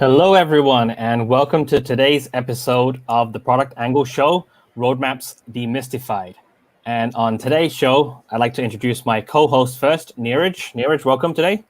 Hello, everyone, and welcome to today's episode of the Product Angle Show, Roadmaps Demystified. And on today's show, I'd like to introduce my co-host first, Neeraj. Neeraj, welcome today.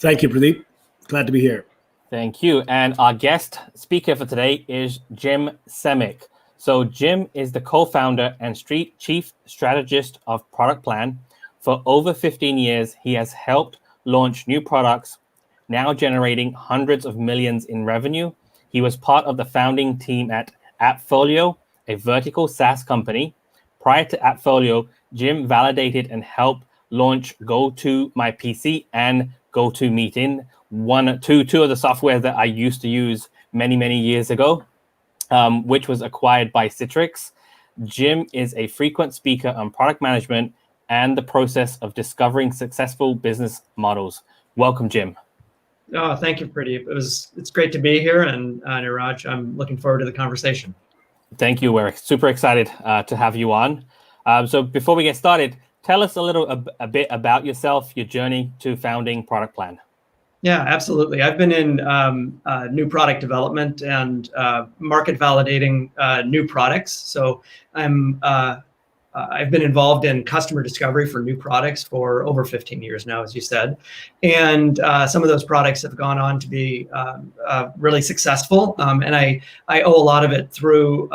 Thank you, Pradeep. Glad to be here. Thank you. And our guest speaker for today is Jim Semick. So Jim is the co-founder and chief strategist of Product Plan. For over 15 years, he has helped launch new products, now generating hundreds of millions in revenue. He was part of the founding team at AppFolio, a vertical SaaS company. Prior to AppFolio, Jim validated and helped launch GoToMyPC and GoToMeeting, two of the software that I used to use many years ago, which was acquired by Citrix. Jim is a frequent speaker on product management and the process of discovering successful business models. Welcome, Jim. Oh, thank you, Pradeep. It's great to be here, and Neeraj, I'm looking forward to the conversation. Thank you. We're super excited to have you on. So before we get started, tell us a bit about yourself, your journey to founding Product Plan. Yeah, absolutely. I've been in new product development and market validating new products. So I've been involved in customer discovery for new products for over 15 years now, as you said. And some of those products have gone on to be really successful. And I owe a lot of it through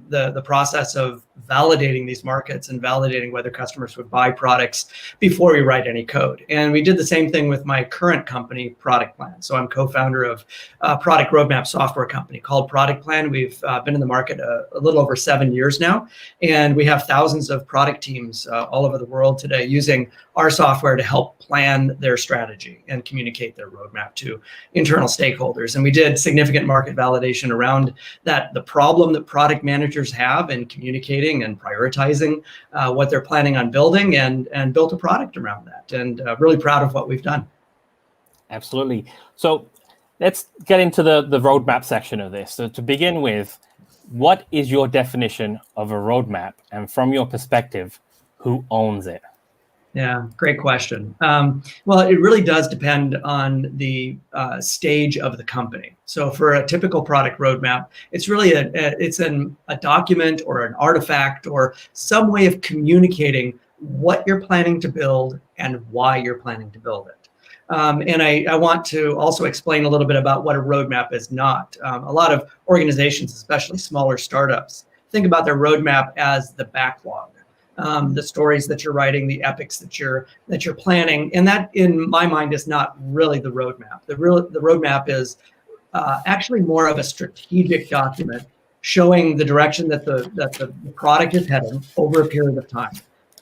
the process of validating these markets and validating whether customers would buy products before we write any code. And we did the same thing with my current company, Product Plan. So I'm co-founder of a product roadmap software company called Product Plan. We've been in the market a little over 7 years now, and we have thousands of product teams all over the world today using our software to help plan their strategy and communicate their roadmap to internal stakeholders. And we did significant market validation around that, the problem that product managers have in communicating and prioritizing what they're planning on building, and built a product around that. And really proud of what we've done. Absolutely. So let's get into the roadmap section of this. So to begin with, what is your definition of a roadmap? And from your perspective, who owns it? Yeah, great question. Well, it really does depend on the stage of the company. So for a typical product roadmap, it's really a document or an artifact or some way of communicating what you're planning to build and why you're planning to build it. And I want to also explain a little bit about what a roadmap is not. A lot of organizations, especially smaller startups, think about their roadmap as the backlog. The stories that you're writing, the epics that you're planning, and that, in my mind, is not really the roadmap. The roadmap is actually more of a strategic document showing the direction that the product is heading over a period of time,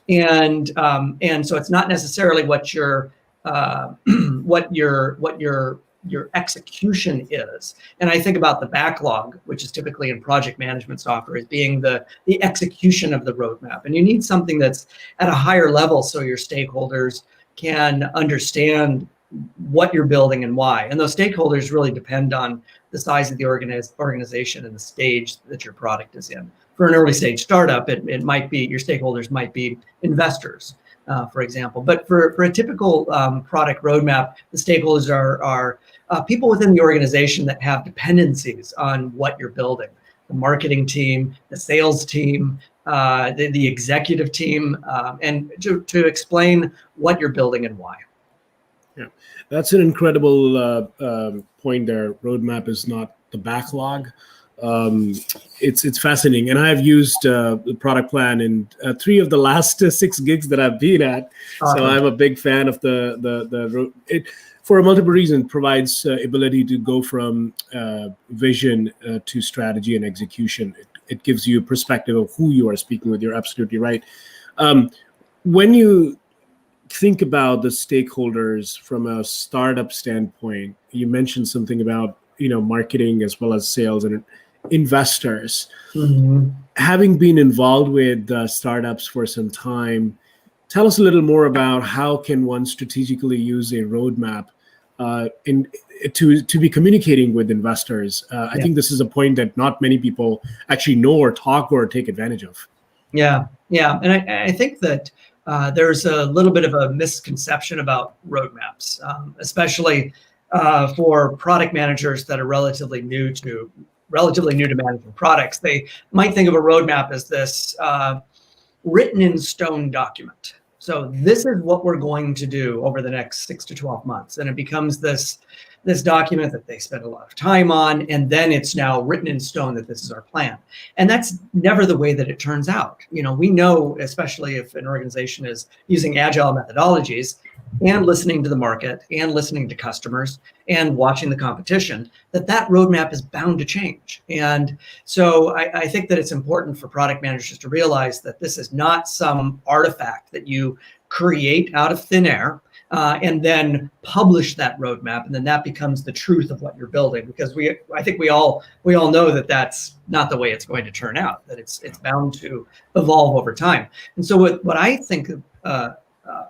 and so it's not necessarily what your execution is. And I think about the backlog, which is typically in project management software, as being the execution of the roadmap. And you need something that's at a higher level so your stakeholders can understand what you're building and why. And those stakeholders really depend on the size of the organization and the stage that your product is in. For an early stage startup, it might be, your stakeholders might be investors, for example. But for a typical product roadmap, the stakeholders are people within the organization that have dependencies on what you're building. The marketing team, the sales team, the executive team, and to explain what you're building and why. Yeah, that's an incredible point there. Roadmap is not the backlog. It's fascinating, and I've used the Product Plan in 3 of the last 6 gigs that I've been at. So I'm a big fan of it. For a multiple reason, provides ability to go from vision to strategy and execution. It gives you a perspective of who you are speaking with. You're absolutely right. When you think about the stakeholders from a startup standpoint, you mentioned something about marketing as well as sales and investors. Mm-hmm. Having been involved with startups for some time, tell us a little more about how can one strategically use a roadmap to be communicating with investors. I think this is a point that not many people actually know or talk or take advantage of. Yeah, and I think that there's a little bit of a misconception about roadmaps, especially for product managers that are relatively new to managing products. They might think of a roadmap as this written in stone document. So this is what we're going to do over the next 6 to 12 months. And it becomes this document that they spend a lot of time on, and then it's now written in stone that this is our plan. And that's never the way that it turns out. We know, especially if an organization is using agile methodologies and listening to the market and listening to customers and watching the competition, that roadmap is bound to change. And so I think that it's important for product managers to realize that this is not some artifact that you create out of thin air and then publish that roadmap, and then that becomes the truth of what you're building. Because I think we all know that that's not the way it's going to turn out. That it's bound to evolve over time. And so what I think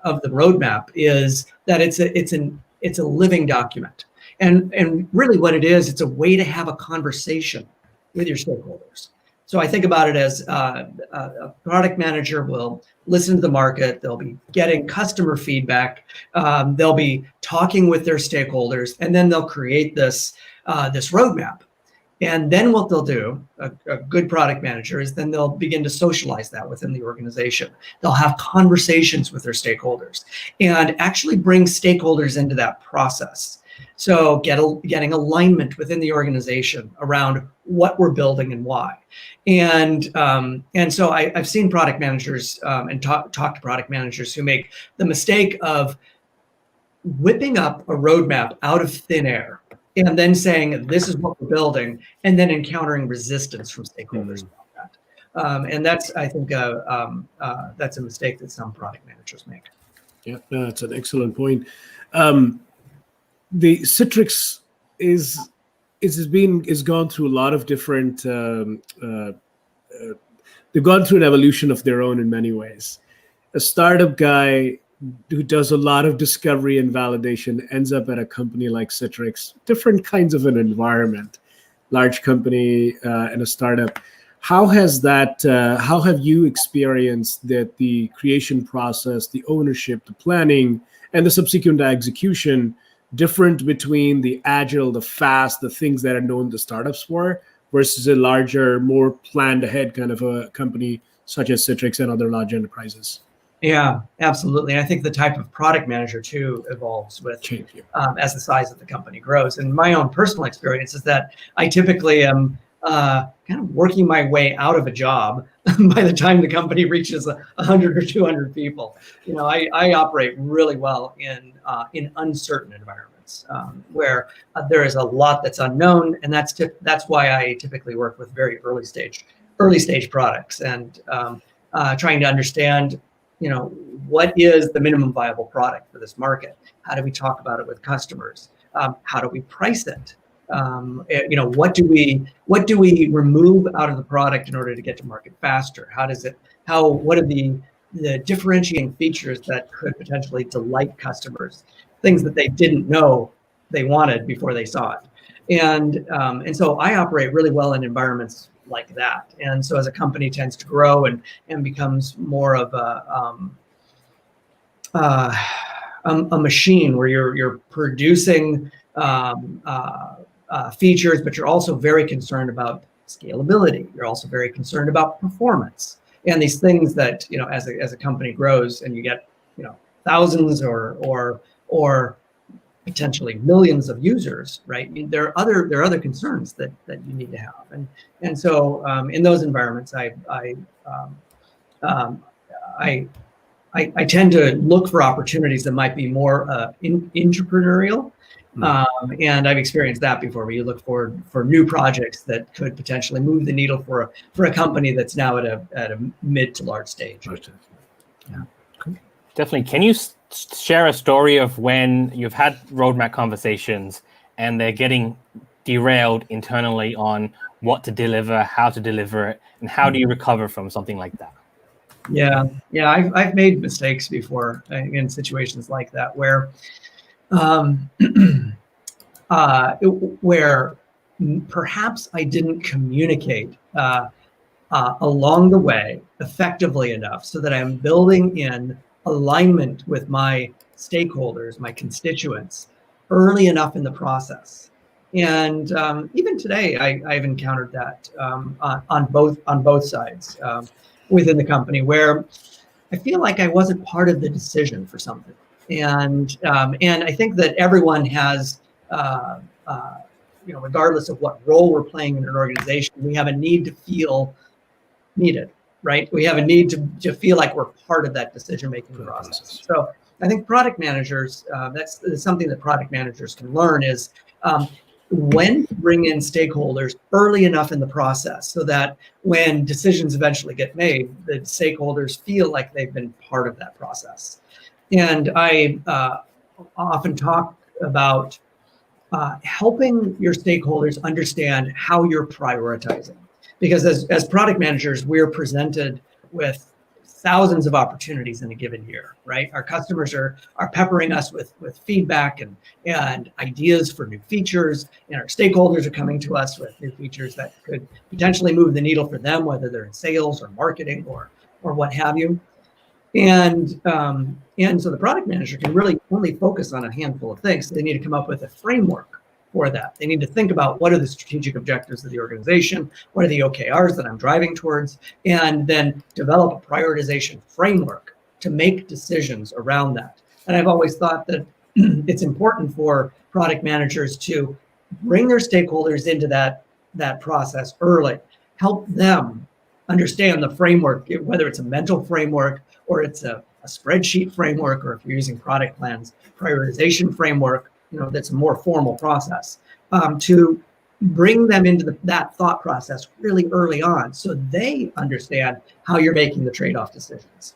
of the roadmap is that it's a living document, and really what it is, it's a way to have a conversation with your stakeholders. So I think about it as a product manager will listen to the market. They'll be getting customer feedback. They'll be talking with their stakeholders, and then they'll create this roadmap. And then what they'll do, a good product manager, is then they'll begin to socialize that within the organization. They'll have conversations with their stakeholders and actually bring stakeholders into that process. So getting alignment within the organization around what we're building and why. And so I've seen product managers and talk to product managers who make the mistake of whipping up a roadmap out of thin air and then saying, this is what we're building, and then encountering resistance from stakeholders about that. And that's, I think, that's a mistake that some product managers make. Yeah, that's an excellent point. The Citrix is gone through a lot of different. They've gone through an evolution of their own in many ways. A startup guy who does a lot of discovery and validation ends up at a company like Citrix. Different kinds of an environment, large company and a startup. How has that? How have you experienced that the creation process, the ownership, the planning, and the subsequent execution different between the agile, the fast, the things that are known to startups for, versus a larger, more planned ahead kind of a company such as Citrix and other large enterprises? Yeah, absolutely. I think the type of product manager too evolves with change as the size of the company grows. And my own personal experience is that I typically am kind of working my way out of a job by the time the company reaches 100 or 200 people. I operate really well in uncertain environments where there is a lot that's unknown, and that's why I typically work with very early stage products and trying to understand, what is the minimum viable product for this market? How do we talk about it with customers? How do we price it? What do we remove out of the product in order to get to market faster? What are the differentiating features that could potentially delight customers? Things that they didn't know they wanted before they saw it. And so I operate really well in environments like that. And so as a company tends to grow and becomes more of a machine where you're producing features, but you're also very concerned about scalability. You're also very concerned about performance and these things that, as a company grows and you get, thousands or potentially millions of users, right? There are other concerns that you need to have, and so in those environments, I tend to look for opportunities that might be more entrepreneurial, and I've experienced that before, where you look for new projects that could potentially move the needle for a company that's now at a mid to large stage. Yeah. Definitely. Can you share a story of when you've had roadmap conversations and they're getting derailed internally on what to deliver, how to deliver it, and how do you recover from something like that? Yeah. I've made mistakes before in situations like that where where perhaps I didn't communicate along the way effectively enough so that I'm building in alignment with my stakeholders, my constituents, early enough in the process. And even today, I've encountered that on both sides within the company, where I feel like I wasn't part of the decision for something. And I think that everyone has, regardless of what role we're playing in an organization, we have a need to feel needed, right? We have a need to feel like we're part of that decision-making process. So I think product managers, that's something that product managers can learn is when to bring in stakeholders early enough in the process so that when decisions eventually get made, the stakeholders feel like they've been part of that process. And I often talk about helping your stakeholders understand how you're prioritizing. Because as product managers, we're presented with thousands of opportunities in a given year, right? Our customers are peppering us with feedback and ideas for new features, and our stakeholders are coming to us with new features that could potentially move the needle for them, whether they're in sales or marketing or what have you. And so the product manager can really only focus on a handful of things. So they need to come up with a framework for that. They need to think about what are the strategic objectives of the organization, what are the OKRs that I'm driving towards, and then develop a prioritization framework to make decisions around that. And I've always thought that it's important for product managers to bring their stakeholders into that process early, help them understand the framework, whether it's a mental framework or it's a spreadsheet framework, or if you're using product plans, prioritization framework, that's a more formal process, to bring them into that thought process really early on so they understand how you're making the trade-off decisions.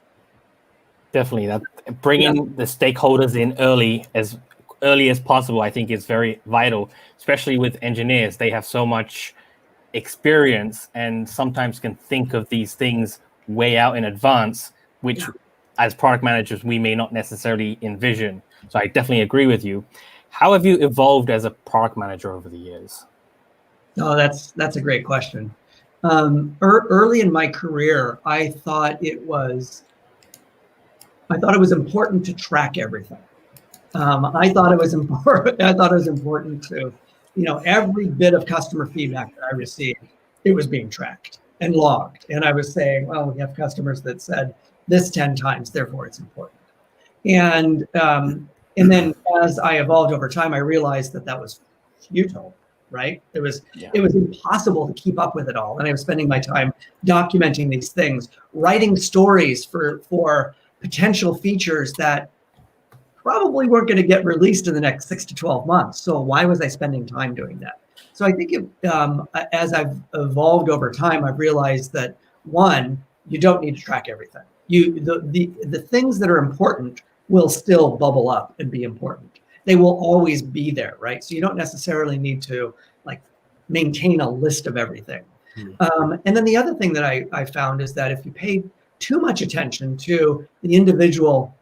Definitely, that bringing the stakeholders in early as possible, I think, is very vital, especially with engineers. They have so much experience and sometimes can think of these things way out in advance, which as product managers, we may not necessarily envision. So I definitely agree with you. How have you evolved as a product manager over the years? Oh, that's a great question. Early in my career, I thought it was important to track everything. I thought it was important to, every bit of customer feedback that I received, it was being tracked and logged. And I was saying, well, we have customers that said this 10 times, therefore it's important. And then as I evolved over time, I realized that was futile, right? It was impossible to keep up with it all. And I was spending my time documenting these things, writing stories for potential features that probably weren't going to get released in the next 6 to 12 months. So why was I spending time doing that? So I think as I've evolved over time, I've realized that, one, you don't need to track everything. The things that are important will still bubble up and be important. They will always be there, right? So you don't necessarily need to maintain a list of everything. And then the other thing that I found is that if you pay too much attention to the individual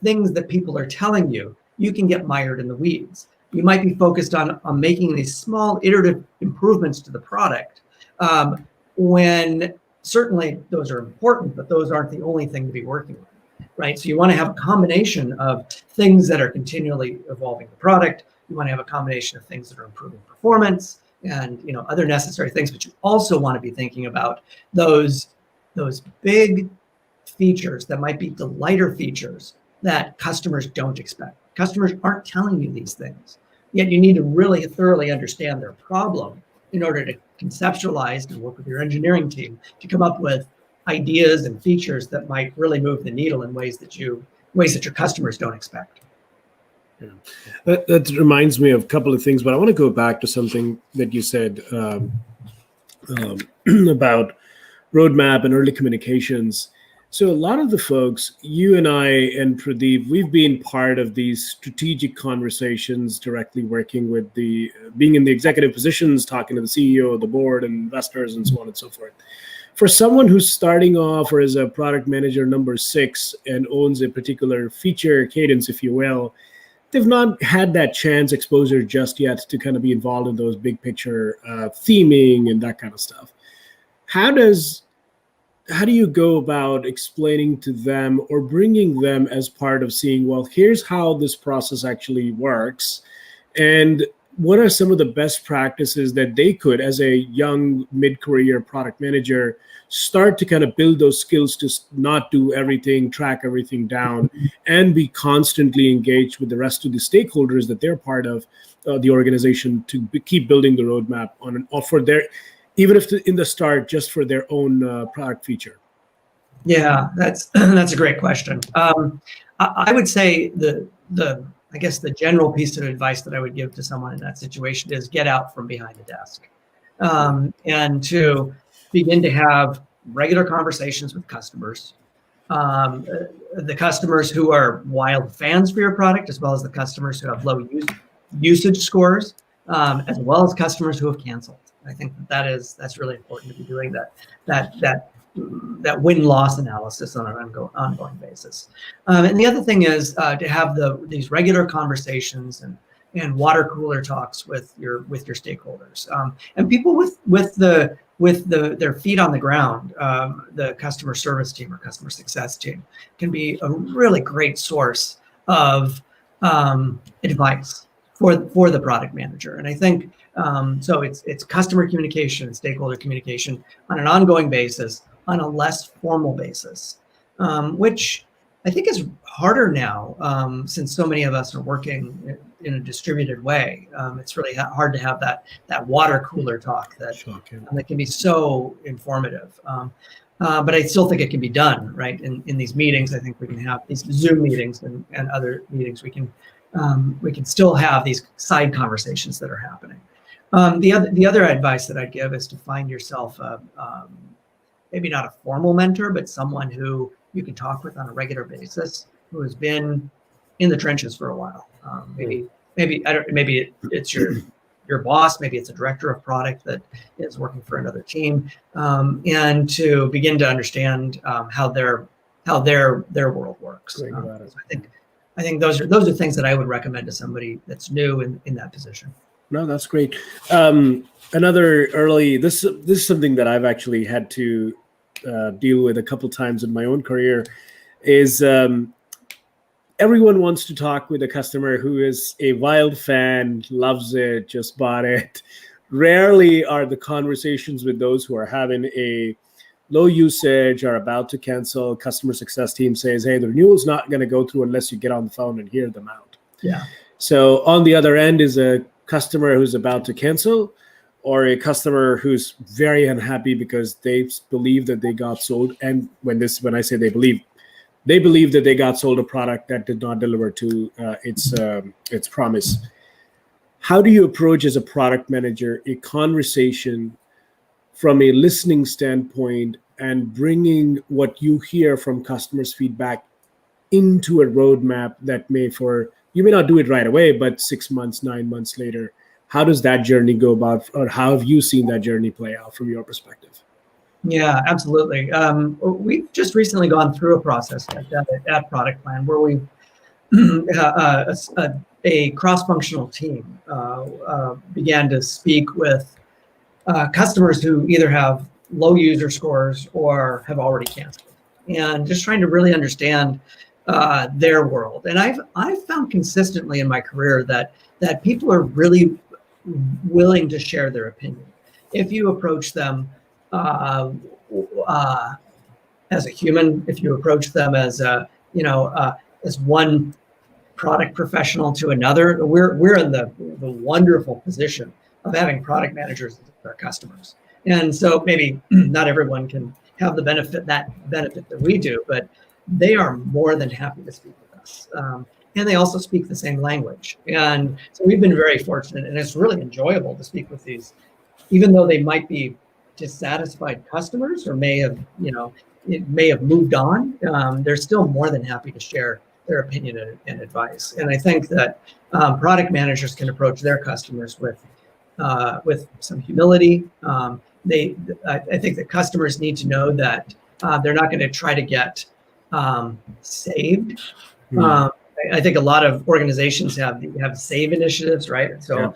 things that people are telling you, you can get mired in the weeds. You might be focused on making these small iterative improvements to the product, when certainly those are important, but those aren't the only thing to be working on, right? So you want to have a combination of things that are continually evolving the product. You want to have a combination of things that are improving performance and other necessary things, but you also want to be thinking about those big features that might be the lighter features that customers don't expect. Customers aren't telling you these things, yet you need to really thoroughly understand their problem in order to conceptualize and work with your engineering team to come up with ideas and features that might really move the needle in ways that your customers don't expect. Yeah. That reminds me of a couple of things, but I want to go back to something that you said about roadmap and early communications. So a lot of the folks, you and I and Pradeep, we've been part of these strategic conversations, directly working with being in the executive positions, talking to the CEO, the board, and investors, and so on and so forth. For someone who's starting off or is a product manager number 6 and owns a particular feature cadence, if you will, they've not had that chance exposure just yet to kind of be involved in those big picture theming and that kind of stuff. How does how do you go about explaining to them or bringing them as part of seeing, well, here's how this process actually works, and what are some of the best practices that they could, as a young mid-career product manager, start to kind of build those skills to not do everything, track everything down, and be constantly engaged with the rest of the stakeholders that they're part of the organization to keep building the roadmap or for their, even if in the start, just for their own product feature? Yeah, that's that's a great question. I would say I guess the general piece of advice that I would give to someone in that situation is get out from behind the desk, and to begin to have regular conversations with customers, the customers who are wild fans for your product, as well as the customers who have low usage scores, as well as customers who have canceled. I think that's really important to be doing that win-loss analysis on an ongoing basis. And the other thing is to have these regular conversations and water cooler talks with your stakeholders, and people with their feet on the ground. The customer service team or customer success team can be a really great source of advice for the product manager. And I think so it's customer communication and stakeholder communication on an ongoing basis, on a less formal basis, which I think is harder now, since so many of us are working in a distributed way. It's really hard to have that water cooler talk that can be so informative. But I still think it can be done, right? In these meetings, I think we can have these Zoom meetings and other meetings. We can still have these side conversations that are happening. The other advice that I'd give is to find yourself maybe not a formal mentor, but someone who you can talk with on a regular basis, who has been in the trenches for a while. Maybe it's your boss, maybe it's a director of product that is working for another team, and to begin to understand how their world works. So I think those are things that I would recommend to somebody that's new in that position. No, that's great. This is something that I've actually had to deal with a couple times in my own career, is everyone wants to talk with a customer who is a wild fan, loves it, just bought it. Rarely are the conversations with those who are having a low usage, are about to cancel. Customer success team says, hey, the renewal's not going to go through unless you get on the phone and hear them out. Yeah. So on the other end is a customer who's about to cancel, or a customer who's very unhappy because they believe that they got sold. And when I say they believe that they got sold a product that did not deliver to its promise. How do you approach, as a product manager, a conversation from a listening standpoint and bringing what you hear from customers' feedback into a roadmap that you may not do it right away, but 6 months, 9 months later? How does that journey go about, or how have you seen that journey play out from your perspective? Yeah, absolutely. We've just recently gone through a process like that at Product Plan, where we a cross-functional team began to speak with customers who either have low user scores or have already canceled, and just trying to really understand their world. And I've found consistently in my career that people are really willing to share their opinion if you approach them as a human, if you approach them as as one product professional to another. We're in the wonderful position of having product managers as our customers, and so maybe not everyone can have the benefit that we do, but they are more than happy to speak with us. And they also speak the same language. And so we've been very fortunate, and it's really enjoyable to speak with these, even though they might be dissatisfied customers or may have moved on. They're still more than happy to share their opinion and advice. And I think that product managers can approach their customers with some humility. I think that customers need to know that they're not going to try to get saved. I think a lot of organizations have save initiatives, right? So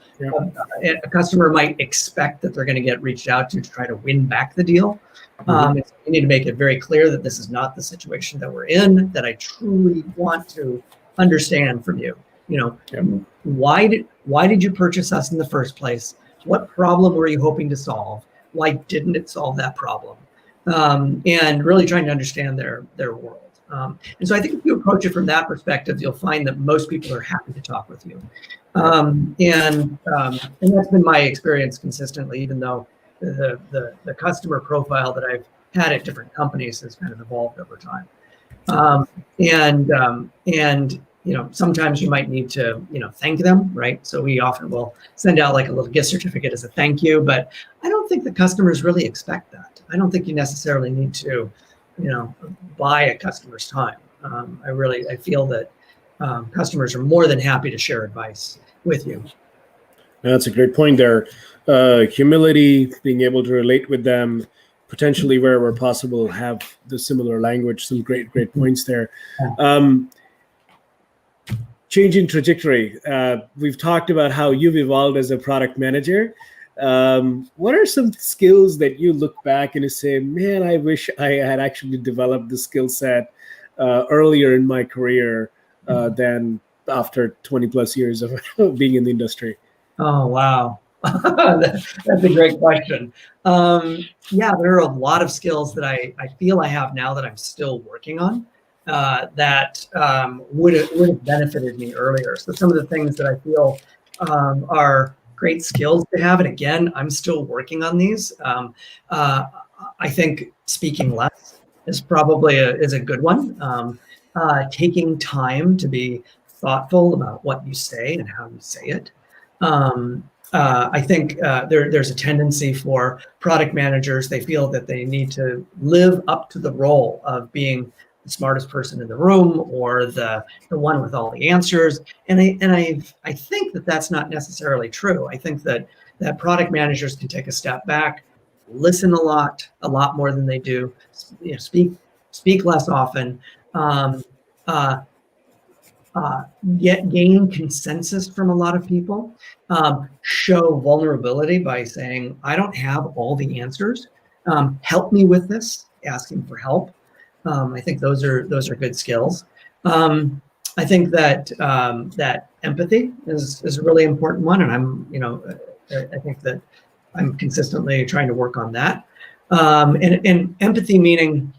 a customer might expect that they're going to get reached out to try to win back the deal. So you need to make it very clear that this is not the situation that we're in, that I truly want to understand from you. Why did you purchase us in the first place? What problem were you hoping to solve? Why didn't it solve that problem? And really trying to understand their world. And so I think if you approach it from that perspective, you'll find that most people are happy to talk with you. And that's been my experience consistently, even though the customer profile that I've had at different companies has kind of evolved over time. And sometimes you might need to, thank them, right? So we often will send out like a little gift certificate as a thank you, but I don't think the customers really expect that. I don't think you necessarily need to, buy a customer's time. I feel that customers are more than happy to share advice with you. That's a great point there. Humility, being able to relate with them, potentially wherever possible, have the similar language. Some great points there. Changing trajectory. We've talked about how you've evolved as a product manager. What are some skills that you look back and you say, man, I wish I had actually developed the skill set earlier in my career than after 20 plus years of being in the industry? Oh, wow. That's a great question. There are a lot of skills that I feel I have now that I'm still working on that would have benefited me earlier. So some of the things that I feel are great skills to have, and again, I'm still working on these. I think speaking less is probably is a good one. Taking time to be thoughtful about what you say and how you say it. I think there's a tendency for product managers, they feel that they need to live up to the role of being the smartest person in the room or the one with all the answers. And I think that that's not necessarily true. I think that product managers can take a step back, listen a lot more than they do, speak less often, gain consensus from a lot of people, show vulnerability by saying, I don't have all the answers. Help me with this, asking for help. I think those are good skills. I think that empathy is a really important one, and I think that I'm consistently trying to work on that. And empathy meaning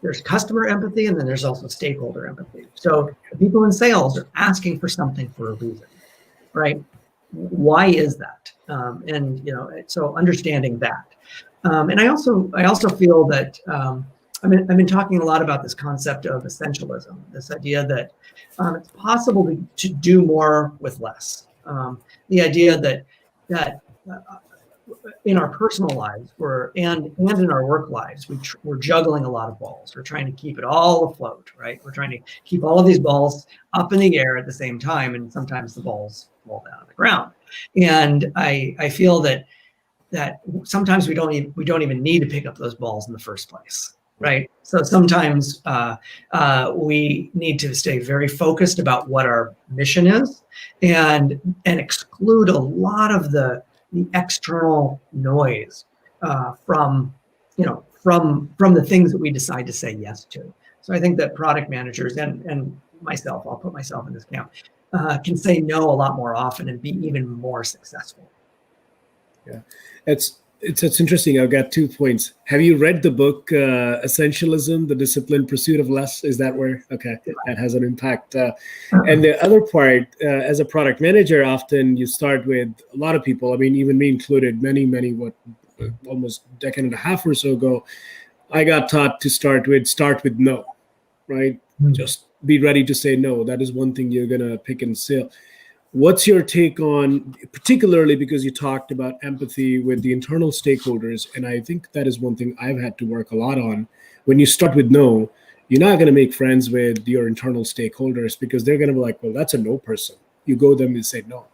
there's customer empathy, and then there's also stakeholder empathy. So the people in sales are asking for something for a reason, right? Why is that? So understanding that. And I also feel that I've been talking a lot about this concept of essentialism, this idea that it's possible to do more with less. The idea that in our personal lives and in our work lives, we're juggling a lot of balls. We're trying to keep it all afloat, right? We're trying to keep all of these balls up in the air at the same time, and sometimes the balls fall down on the ground. And I feel that sometimes we don't even need to pick up those balls in the first place. Right. So sometimes we need to stay very focused about what our mission is and exclude a lot of the external noise from the things that we decide to say yes to. So I think that product managers and myself, I'll put myself in this camp, can say no a lot more often and be even more successful. Yeah, it's interesting. I've got 2 points. Have you read the book Essentialism, The Disciplined Pursuit of Less? Is that where? Okay, that has an impact. And the other part, as a product manager, often you start with a lot of people. I mean, even me included, many, almost a decade and a half or so ago, I got taught to start with no, right? Mm-hmm. Just be ready to say no. That is one thing you're going to pick and sell. What's your take on, particularly because you talked about empathy with the internal stakeholders, and I think that is one thing I've had to work a lot on. When you start with no, you're not going to make friends with your internal stakeholders because they're going to be like, well, that's a no person. You go to them and say no.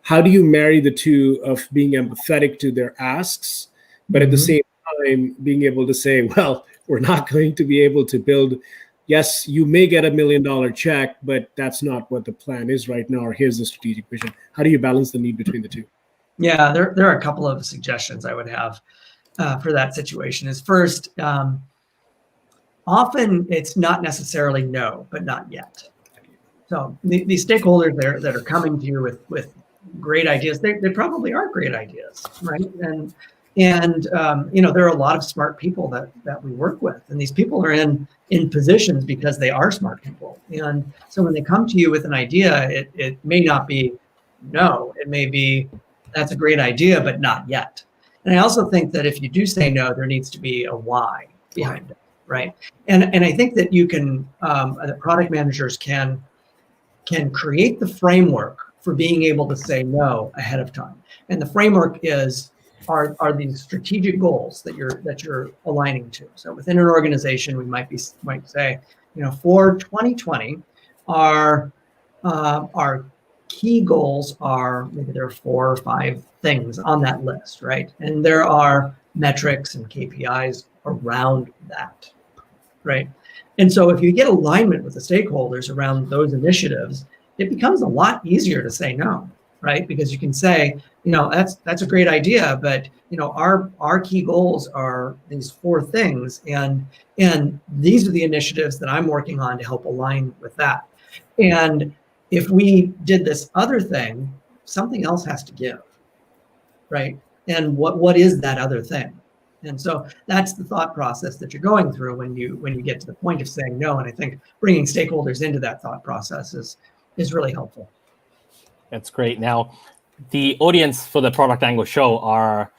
How do you marry the two of being empathetic to their asks, but at the same time being able to say, well, we're not going to be able to build yes, you may get $1 million check, but that's not what the plan is right now, or here's the strategic vision. How do you balance the need between the two? Yeah, there are a couple of suggestions I would have for that situation. Is first, often it's not necessarily no, but not yet. So these stakeholders there that are coming to you with great ideas, they probably are great ideas, right? And there are a lot of smart people that we work with, and these people are in positions because they are smart people. And so when they come to you with an idea, it may not be no, it may be that's a great idea, but not yet. And I also think that if you do say no, there needs to be a why behind it, right? And I think that you can, the product managers can create the framework for being able to say no ahead of time. And the framework are these strategic goals that you're aligning to. So within an organization, we might say, for 2020, our key goals are, maybe there are 4 or 5 things on that list, right? And there are metrics and KPIs around that, right? And so if you get alignment with the stakeholders around those initiatives, it becomes a lot easier to say no, right? Because you can say, that's a great idea, but our key goals are these 4 things, and these are the initiatives that I'm working on to help align with that. And if we did this other thing, something else has to give, right? And what is that other thing? And so that's the thought process that you're going through when you get to the point of saying no. And I think bringing stakeholders into that thought process is really helpful. That's great. Now, the audience for the Product Angle show are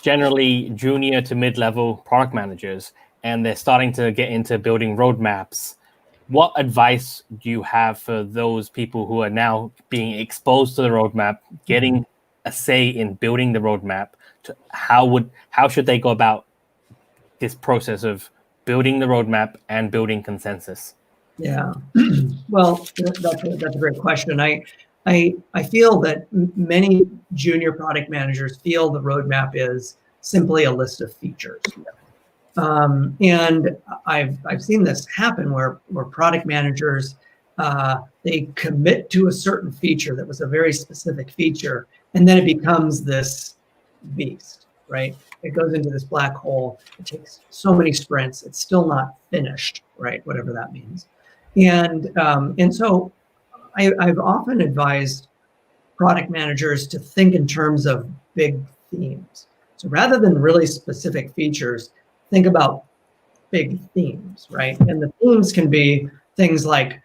generally junior to mid-level product managers, and they're starting to get into building roadmaps. What advice do you have for those people who are now being exposed to the roadmap, getting a say in building the roadmap? How should they go about this process of building the roadmap and building consensus? Yeah, well, that's a great question. I feel that many junior product managers feel the roadmap is simply a list of features. And I've seen this happen where product managers, they commit to a certain feature that was a very specific feature, and then it becomes this beast, right? It goes into this black hole. It takes so many sprints. It's still not finished, right? Whatever that means. And so I've often advised product managers to think in terms of big themes. So rather than really specific features, think about big themes, right? And the themes can be things like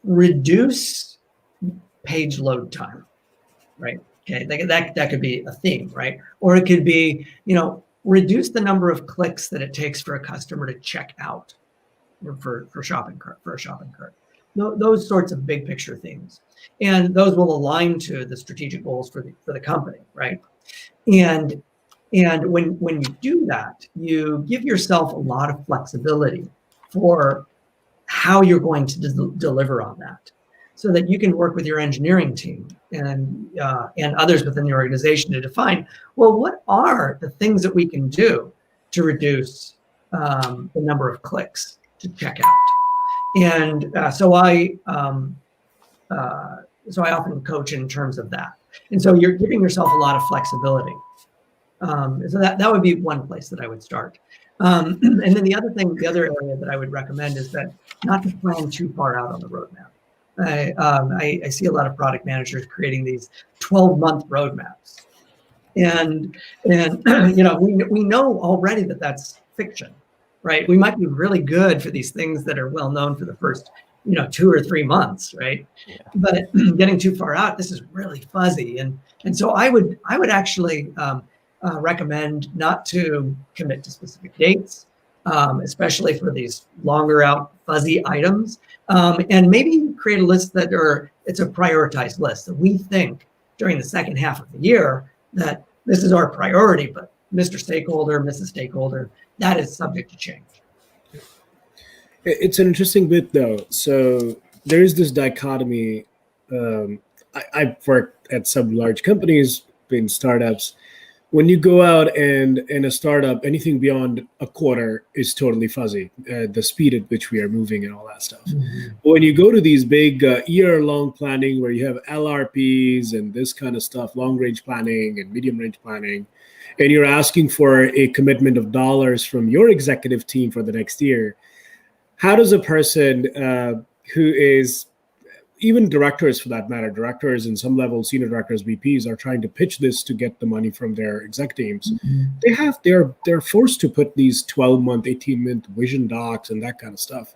reduce page load time, right? Okay, that could be a theme, right? Or it could be, reduce the number of clicks that it takes for a customer to check out for a shopping cart. Those sorts of big picture themes, and those will align to the strategic goals for the company, right? And when you do that, you give yourself a lot of flexibility for how you're going to deliver on that, so that you can work with your engineering team and others within the organization to define, well, what are the things that we can do to reduce the number of clicks to check out. And so I often coach in terms of that. And so you're giving yourself a lot of flexibility. So that would be one place that I would start. And then the other area that I would recommend is that not to plan too far out on the roadmap. I see a lot of product managers creating these 12-month roadmaps, and we know already that that's fiction, right? We might be really good for these things that are well known for the first 2 or 3 months, right? Yeah. But getting too far out, this is really fuzzy, and so I would actually recommend not to commit to specific dates, especially for these longer out fuzzy items, and maybe create a list it's a prioritized list that we think during the second half of the year that this is our priority, but Mr. Stakeholder, Mrs. Stakeholder, that is subject to change. It's an interesting bit though. So there is this dichotomy. I've worked at some large companies, been startups. when you go out and in a startup, anything beyond a quarter is totally fuzzy. The speed at which we are moving and all that stuff. Mhm. When you go to these big year-long planning where you have LRPs and this kind of stuff, long-range planning and medium-range planning, and you're asking for a commitment of dollars from your executive team for the next year, how does a person who is, even directors for that matter, directors and some level, senior directors, VPs are trying to pitch this to get the money from their exec teams. Mhm. They're forced to put these 12-month, 18-month vision docs and that kind of stuff.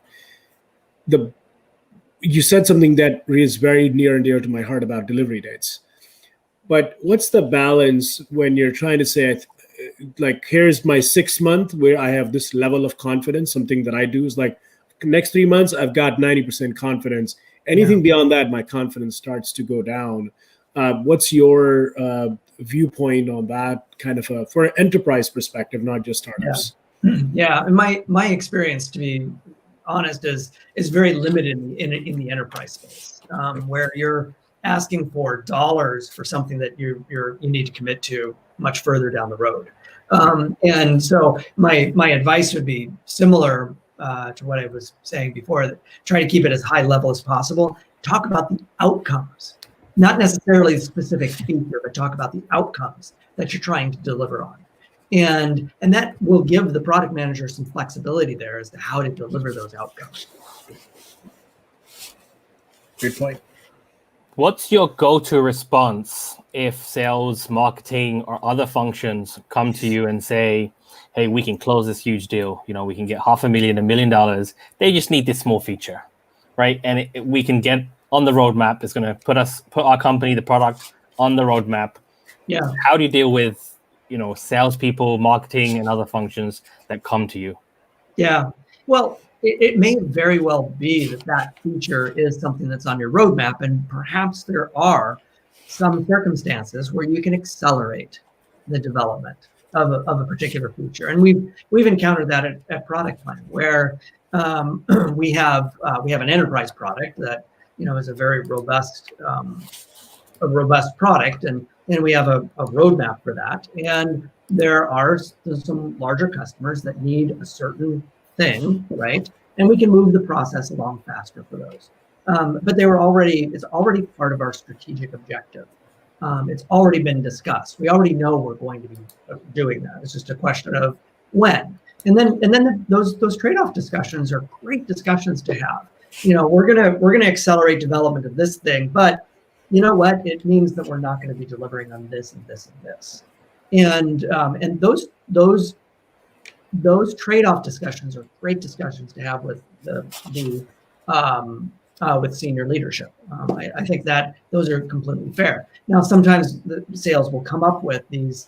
You said something that is very near and dear to my heart about delivery dates. But what's the balance when you're trying to say, like, here's my 6 month where I have this level of confidence? Something that I do is like, next 3 months, I've got 90% confidence. Anything beyond that, my confidence starts to go down. What's your viewpoint on that kind of for an enterprise perspective, not just startups? Yeah, and my experience, to be honest, is very limited in the enterprise space, where you're asking for dollars for something that you need to commit to much further down the road. And so my advice would be similar to what I was saying before. That try to keep it as high level as possible. Talk about the outcomes, not necessarily the specific feature, but talk about the outcomes that you're trying to deliver on. And that will give the product manager some flexibility there as to how to deliver those outcomes. Good point. What's your go-to response if sales, marketing, or other functions come to you and say, hey, we can close this huge deal. We can get $500,000, $1 million. They just need this small feature, right? And we can get on the roadmap. It's going to put our company, the product, on the roadmap. Yeah. How do you deal with salespeople, marketing, and other functions that come to you? Yeah. Well, it may very well be that feature is something that's on your roadmap, and perhaps there are some circumstances where you can accelerate the development of a particular feature. And we've encountered that at Product Plan, where we have an enterprise product that is a very robust product, and we have a roadmap for that. And there are some larger customers that need a certain thing, right? And we can move the process along faster for those. But it's already part of our strategic objective. It's already been discussed. We already know we're going to be doing that. It's just a question of when. And then those trade-off discussions are great discussions to have. We're gonna accelerate development of this thing, but you know what? It means that we're not going to be delivering on this and this and this. And those trade-off discussions are great discussions to have with with senior leadership. I think that those are completely fair. Now, sometimes the sales will come up with these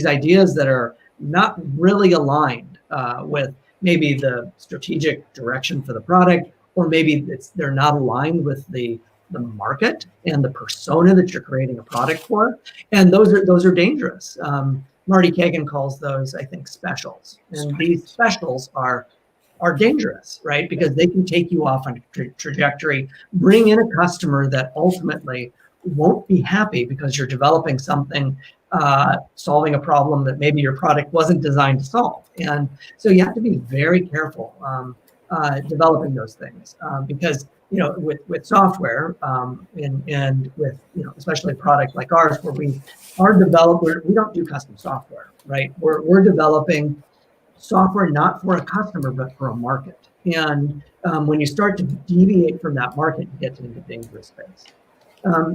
ideas that are not really aligned with maybe the strategic direction for the product, or maybe they're not aligned with the market and the persona that you're creating a product for, and those are dangerous. Marty Kagan calls those, I think, specials, and these specials are dangerous, right? Because they can take you off on a trajectory, bring in a customer that ultimately won't be happy because you're developing something, solving a problem that maybe your product wasn't designed to solve. And so you have to be very careful developing those things, because with software and with especially a product like ours, where we don't do custom software, right? We're developing software not for a customer but for a market. And when you start to deviate from that market, you get into dangerous space.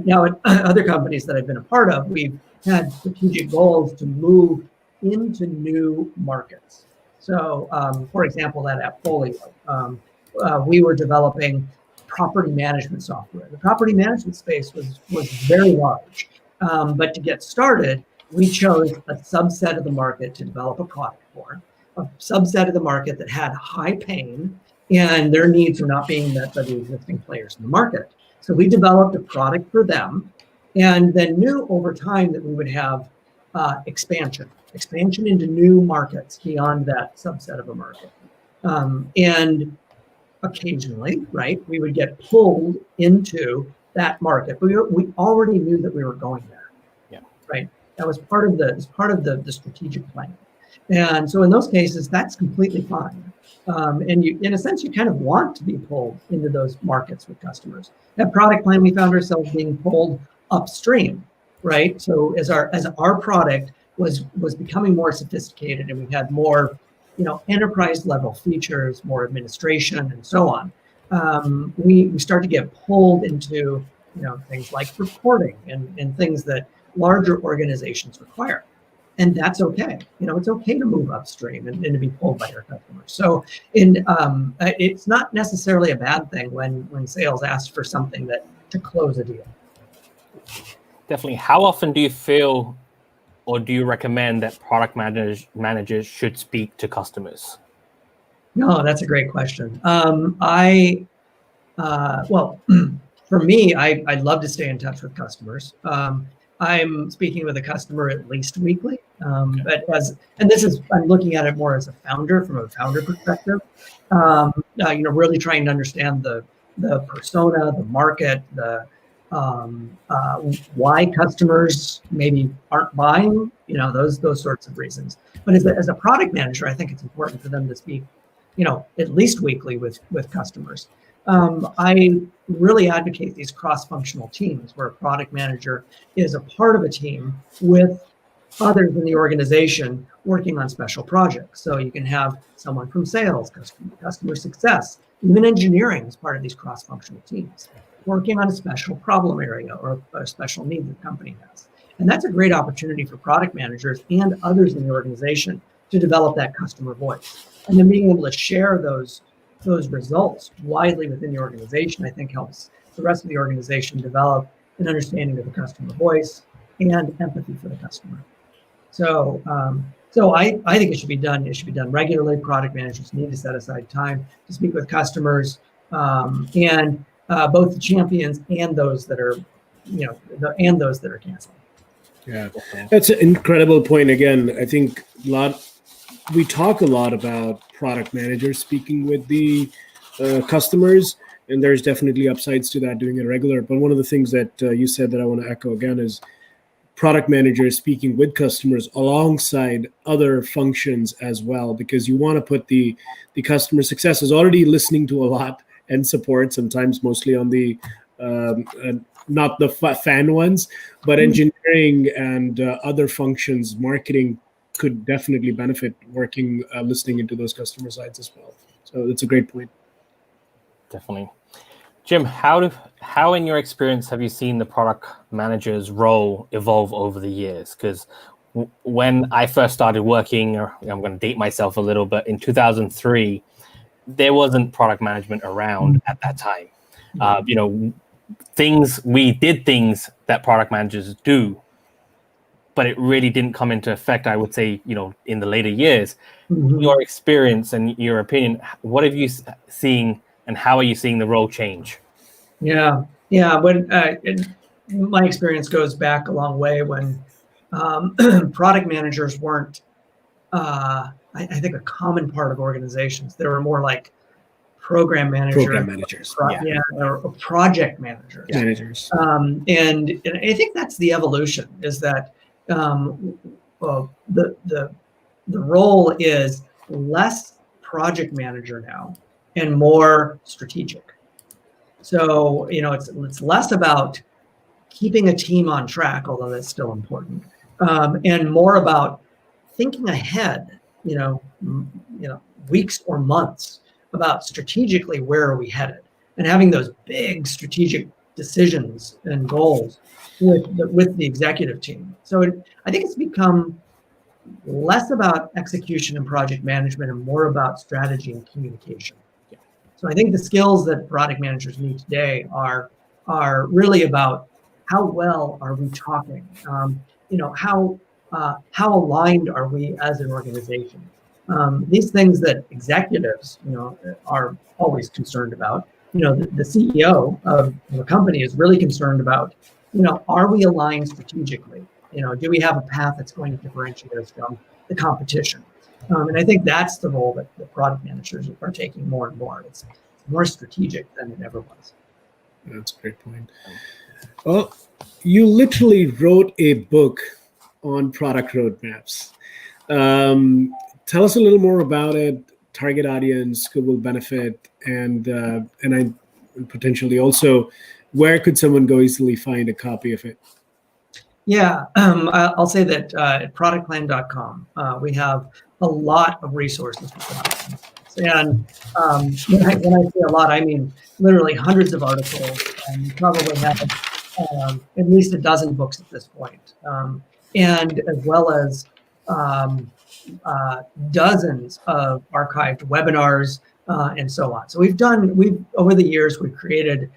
Now, at other companies that I've been a part of, we've had strategic goals to move into new markets. So, for example, at Appfolio, we were developing property management software. The property management space was very large, but to get started, we chose a subset of the market to develop a product for, a subset of the market that had high pain and their needs were not being met by the existing players in the market. So we developed a product for them, and then knew over time that we would have expansion into new markets beyond that subset of a market. And occasionally, right, we would get pulled into that market. But we already knew that we were going there, right? That was part of the strategic plan. And so in those cases, that's completely fine. And you, in a sense, you kind of want to be pulled into those markets with customers. That product plan, we found ourselves being pulled upstream, right? So as our product was becoming more sophisticated and we had more, enterprise level features, more administration, and so on, we start to get pulled into things like reporting and things that larger organizations require. And that's okay. It's okay to move upstream and to be pulled by your customers. So it's not necessarily a bad thing when sales ask for something to close a deal. Definitely. How often do you feel or do you recommend that product managers should speak to customers? No, that's a great question. Well, for me, I'd love to stay in touch with customers. I'm speaking with a customer at least weekly, but I'm looking at it more as a founder, from a founder perspective. Really trying to understand the persona, the market, the why customers maybe aren't buying, those sorts of reasons. But as a product manager, I think it's important for them to speak, at least weekly with customers. I really advocate these cross-functional teams where a product manager is a part of a team with others in the organization working on special projects. So you can have someone from sales, customer success, even engineering as part of these cross-functional teams, working on a special problem area or a special need the company has. And that's a great opportunity for product managers and others in the organization to develop that customer voice. And then being able to share those results widely within the organization, I think helps the rest of the organization develop an understanding of the customer voice and empathy for the customer. So I think it should be done. It should be done regularly. Product managers need to set aside time to speak with customers, and both the champions and those that are, those that are canceling. Yeah, that's an incredible point. Again, I think we talk a lot about product managers speaking with the customers, and there's definitely upsides to that doing it regular. But one of the things that you said that I want to echo again is product managers speaking with customers alongside other functions as well, because you want to put the customer success is already listening to a lot and support, sometimes mostly on the not the fan ones, but engineering and other functions, marketing could definitely benefit working, listening into those customer sides as well. So that's a great point. Definitely. Jim, how in your experience have you seen the product manager's role evolve over the years? Because when I first started working, or I'm going to date myself a little, but in 2003, there wasn't product management around at that time. We did things that product managers do, but it really didn't come into effect, I would say, in the later years. Mm-hmm. Your experience and your opinion, what have you seen and how are you seeing the role change? Yeah. When my experience goes back a long way when product managers weren't, I think, a common part of organizations. They were more like program managers, or project managers. Yeah. Managers. And I think that's the evolution. Is that the role is less project manager now and more strategic. So it's less about keeping a team on track, although that's still important, and more about thinking ahead, weeks or months about strategically where are we headed, and having those big strategic decisions and goals with the executive team. So I think it's become less about execution and project management and more about strategy and communication. Yeah. So I think the skills that product managers need today are really about how well are we talking, how aligned are we as an organization. These things that executives, are always concerned about. The CEO of a company is really concerned about, are we aligned strategically? Do we have a path that's going to differentiate us from the competition? And I think that's the role that the product managers are taking more and more. It's more strategic than it ever was. That's a great point. Well, you literally wrote a book on product roadmaps. Tell us a little more about it, target audience, who will benefit, and potentially also, where could someone go easily find a copy of it? Yeah, I'll say that at productplan.com, we have a lot of resources for product. And when I say a lot, I mean literally hundreds of articles. We probably have at least a dozen books at this point, and as well as dozens of archived webinars and so on. So we've over the years, we've created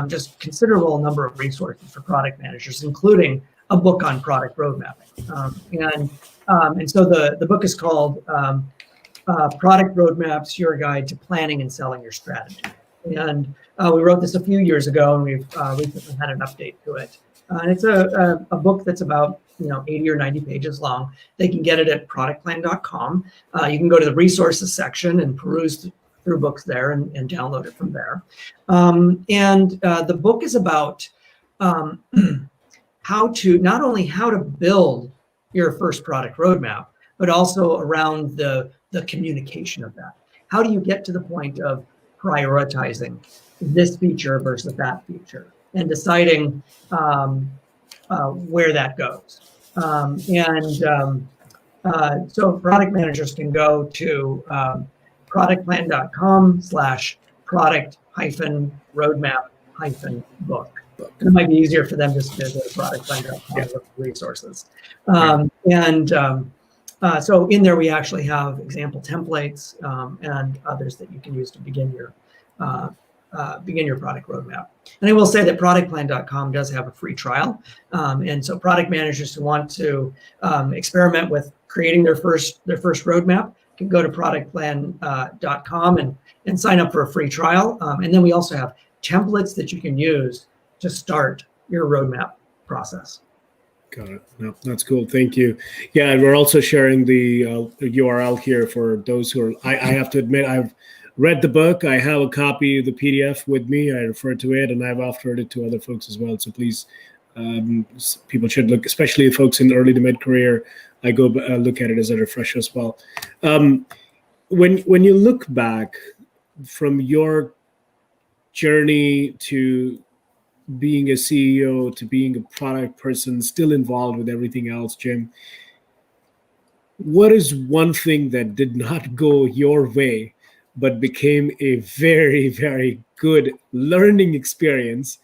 just considerable number of resources for product managers, including a book on product roadmapping. And so the book is called Product Roadmaps, Your Guide to Planning and Selling Your Strategy. And we wrote this a few years ago, and we've recently had an update to it. And it's a book that's about 80 or 90 pages long. They can get it at productplan.com. You can go to the resources section and peruse through books there and download it from there. The book is about not only how to build your first product roadmap, but also around the communication of that. How do you get to the point of prioritizing this feature versus that feature and deciding where that goes? So product managers can go to productplan.com/product-roadmap-book. It might be easier for them just to go to productplan.com and look for resources. So in there, we actually have example templates and others that you can use to begin your product roadmap. And I will say that productplan.com does have a free trial. And so product managers who want to experiment with creating their first roadmap can go to productplan.com and sign up for a free trial. And then we also have templates that you can use to start your roadmap process. Got it. No, that's cool. Thank you. Yeah, and we're also sharing the URL here for those who are. I have to admit, I've read the book. I have a copy of the PDF with me. I refer to it, and I've offered it to other folks as well. So please, people should look, especially folks in early to mid career. I go look at it as a refresher as well. When you look back from your journey to being a CEO to being a product person, still involved with everything else, Jim, what is one thing that did not go your way, but became a very, very good learning experience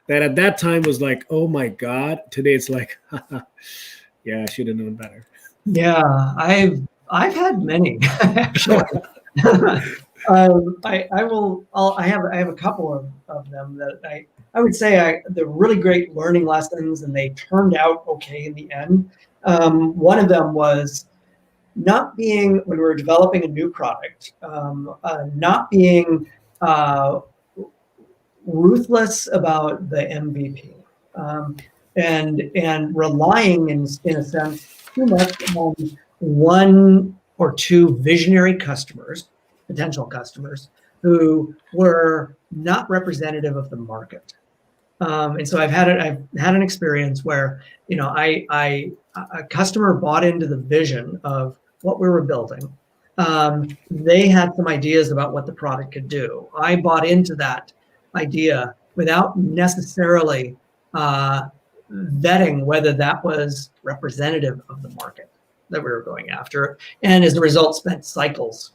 that at that time was like, oh my God, today it's like, yeah, I should have known better. Yeah, I've had many actually. I have a couple of them that I would say they're really great learning lessons, and they turned out okay in the end. One of them was not being, when we were developing a new product, not being ruthless about the MVP, and relying in a sense too much on one or two visionary customers, potential customers, who were not representative of the market. And so I've had an experience where a customer bought into the vision of what we were building. They had some ideas about what the product could do. I bought into that idea without necessarily vetting whether that was representative of the market that we were going after, and as a result spent cycles,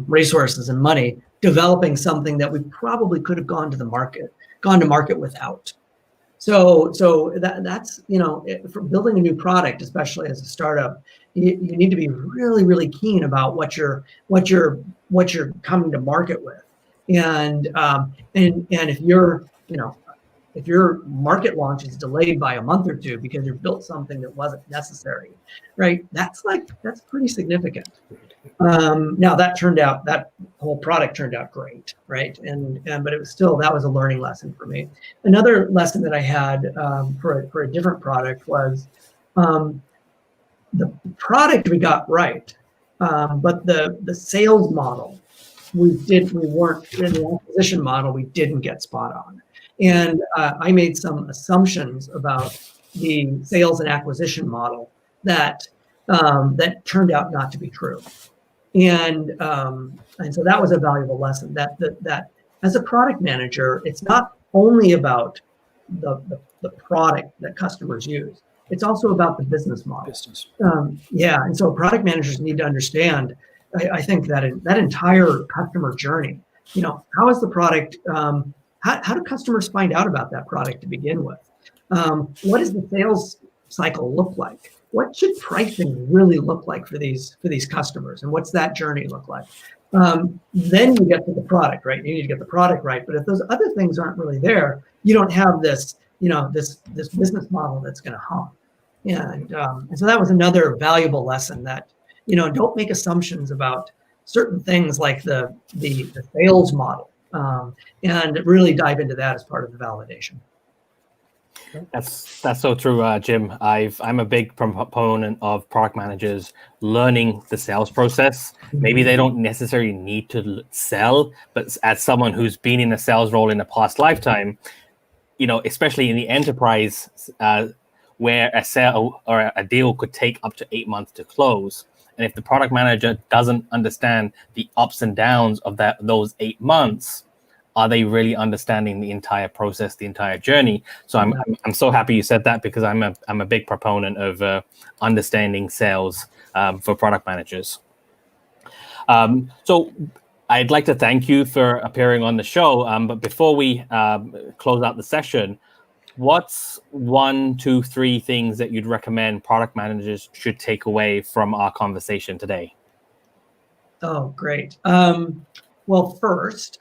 resources and money developing something that we probably could have gone to market without. So that's for building a new product, especially as a startup, you need to be really, really keen about what you're coming to market with, and if your market launch is delayed by a month or two because you built something that wasn't necessary, right? That's pretty significant. Now that whole product turned out great, right? But it was still, that was a learning lesson for me. Another lesson that I had for a different product was the product we got right, but the sales model we weren't in the acquisition model, we didn't get spot on. And I made some assumptions about the sales and acquisition model that that turned out not to be true. And so that was a valuable lesson that as a product manager, it's not only about the product that customers use. It's also about the business model. And so product managers need to understand, I think, that entire customer journey. How is the product, how do customers find out about that product to begin with? What does the sales cycle look like? What should pricing really look like for these customers? And what's that journey look like? Then you get to the product, right? You need to get the product right. But if those other things aren't really there, you don't have this, this business model that's going to hum. And so that was another valuable lesson that, don't make assumptions about certain things like the sales model, and really dive into that as part of the validation. That's so true, Jim. I'm a big proponent of product managers learning the sales process. Maybe they don't necessarily need to sell, but as someone who's been in a sales role in a past lifetime, especially in the enterprise, where a sale or a deal could take up to 8 months to close. And if the product manager doesn't understand the ups and downs of those 8 months, are they really understanding the entire process, the entire journey? So I'm so happy you said that, because I'm a big proponent of understanding sales for product managers. So I'd like to thank you for appearing on the show. But before we close out the session, what's 1, 2, 3 things that you'd recommend product managers should take away from our conversation today? Oh, great. Well, first,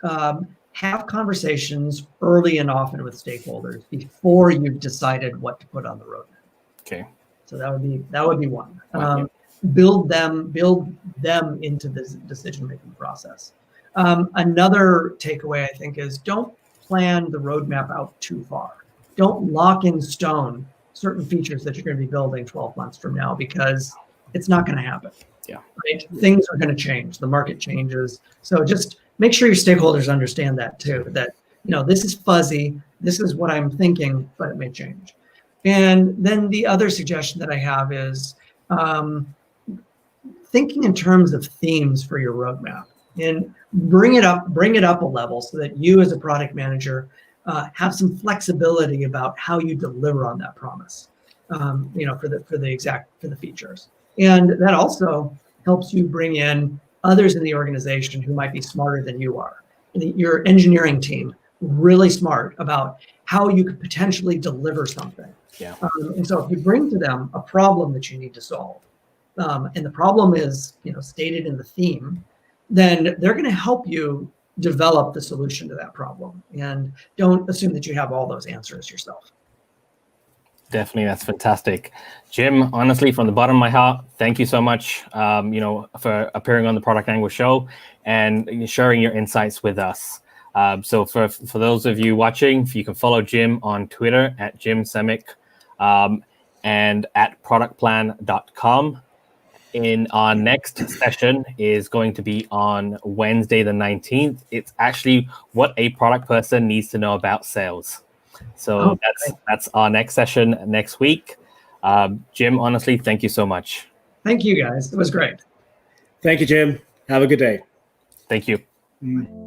have conversations early and often with stakeholders before you've decided what to put on the roadmap. Okay. So that would be one. Build them into the decision-making process. Another takeaway, I think, is don't plan the roadmap out too far. Don't lock in stone certain features that you're going to be building 12 months from now, because it's not going to happen. Yeah. Right? Things are going to change. The market changes. So just make sure your stakeholders understand that too, that, this is fuzzy. This is what I'm thinking, but it may change. And then the other suggestion that I have is thinking in terms of themes for your roadmap, and bring it up a level so that you as a product manager have some flexibility about how you deliver on that promise, for the features. And that also helps you bring in others in the organization who might be smarter than you are. Your engineering team, really smart about how you could potentially deliver something. Yeah. And so if you bring to them a problem that you need to solve, and the problem is, stated in the theme, then they're going to help you develop the solution to that problem. And don't assume that you have all those answers yourself. Definitely, that's fantastic. Jim, honestly, from the bottom of my heart, thank you so much, for appearing on the Product Angle show and sharing your insights with us. So for those of you watching, if you can follow Jim on Twitter at Jim Semick, and at productplan.com. In our next session is going to be on Wednesday the 19th. It's actually what a product person needs to know about sales. So that's our next session next week. Jim, honestly, thank you so much. Thank you, guys. It was great. Thank you, Jim. Have a good day. Thank you. Mm.